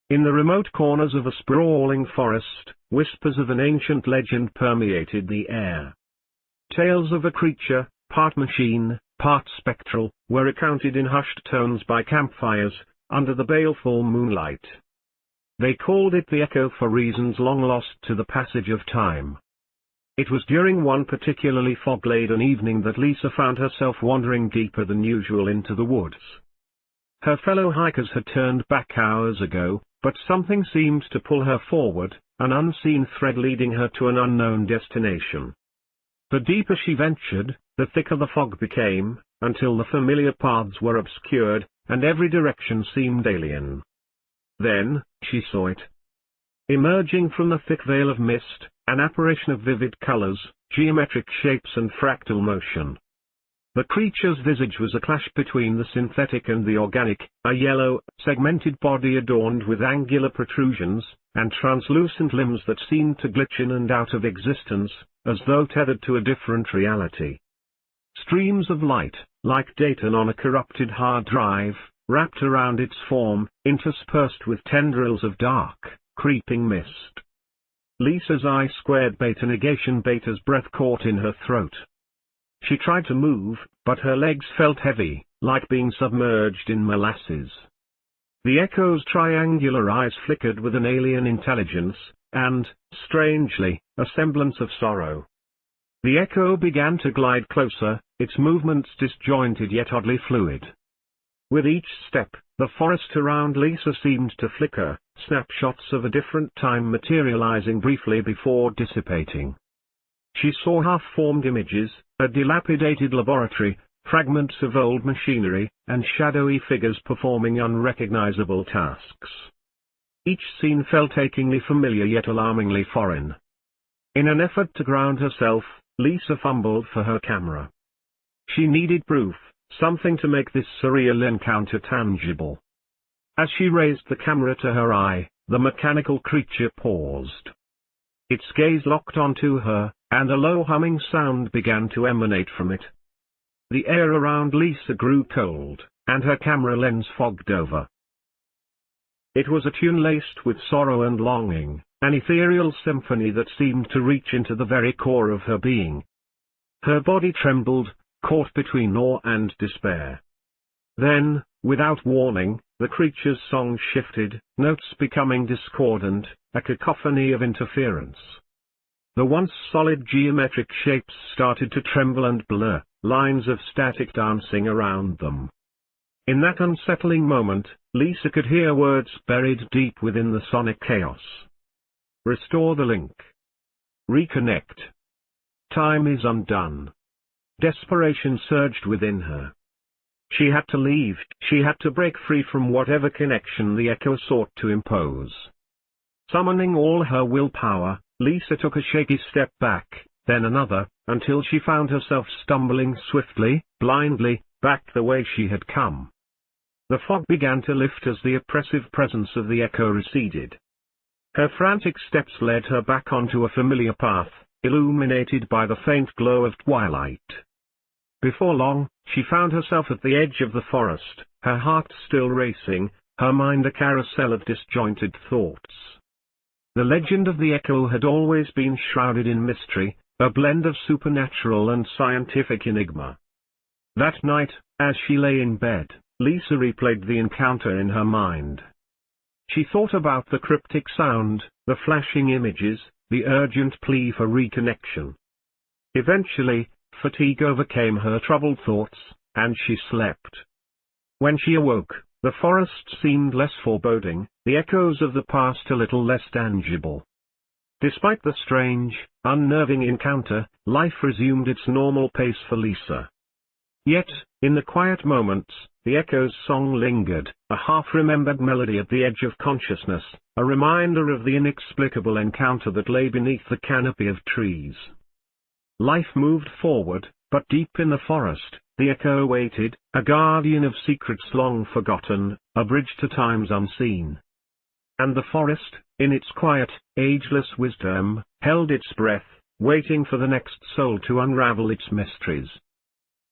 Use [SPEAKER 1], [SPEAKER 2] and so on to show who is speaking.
[SPEAKER 1] In the remote corners of a sprawling forest, whispers of an ancient legend permeated the air. Tales of a creature, part machine, part spectral, were recounted in hushed tones by campfires, under the baleful moonlight. They called it the Echo for reasons long lost to the passage of time. It was during one particularly fog-laden evening that Lisa found herself wandering deeper than usual into the woods. Her fellow hikers had turned back hours ago, but something seemed to pull her forward, an unseen thread leading her to an unknown destination. The deeper she ventured, the thicker the fog became, until the familiar paths were obscured, and every direction seemed alien. Then, she saw it. Emerging from the thick veil of mist, an apparition of vivid colors, geometric shapes and fractal motion. The creature's visage was a clash between the synthetic and the organic, a yellow, segmented body adorned with angular protrusions, and translucent limbs that seemed to glitch in and out of existence, as though tethered to a different reality. Streams of light, like data on a corrupted hard drive, wrapped around its form, interspersed with tendrils of dark, creeping mist. Lisa's I-squared beta negation beta's breath caught in her throat. She tried to move, but her legs felt heavy, like being submerged in molasses. The Echo's triangular eyes flickered with an alien intelligence, and, strangely, a semblance of sorrow. The Echo began to glide closer, its movements disjointed yet oddly fluid. With each step, the forest around Lisa seemed to flicker, snapshots of a different time materializing briefly before dissipating. She saw half-formed images, a dilapidated laboratory, fragments of old machinery, and shadowy figures performing unrecognizable tasks. Each scene felt achingly familiar yet alarmingly foreign. In an effort to ground herself, Lisa fumbled for her camera. She needed proof, something to make this surreal encounter tangible. As she raised the camera to her eye, the mechanical creature paused. Its gaze locked onto her, and a low humming sound began to emanate from it. The air around Lisa grew cold, and her camera lens fogged over. It was a tune laced with sorrow and longing, an ethereal symphony that seemed to reach into the very core of her being. Her body trembled, caught between awe and despair. Then, without warning, the creature's song shifted, notes becoming discordant, a cacophony of interference. The once solid geometric shapes started to tremble and blur, lines of static dancing around them. In that unsettling moment, Lisa could hear words buried deep within the sonic chaos. Restore the link. Reconnect. Time is undone. Desperation surged within her. She had to leave, she had to break free from whatever connection the Echo sought to impose. Summoning all her willpower, Lisa took a shaky step back, then another, until she found herself stumbling swiftly, blindly, back the way she had come. The fog began to lift as the oppressive presence of the Echo receded. Her frantic steps led her back onto a familiar path, illuminated by the faint glow of twilight. Before long, she found herself at the edge of the forest, her heart still racing, her mind a carousel of disjointed thoughts. The legend of the Echo had always been shrouded in mystery, a blend of supernatural and scientific enigma. That night, as she lay in bed, Lisa replayed the encounter in her mind. She thought about the cryptic sound, the flashing images, the urgent plea for reconnection. Eventually, fatigue overcame her troubled thoughts, and she slept. When she awoke, the forest seemed less foreboding, the echoes of the past a little less tangible. Despite the strange, unnerving encounter, life resumed its normal pace for Lisa. Yet, in the quiet moments, the Echo's song lingered, a half-remembered melody at the edge of consciousness, a reminder of the inexplicable encounter that lay beneath the canopy of trees. Life moved forward, but deep in the forest, the Echo waited, a guardian of secrets long forgotten, a bridge to times unseen. And the forest, in its quiet, ageless wisdom, held its breath, waiting for the next soul to unravel its mysteries.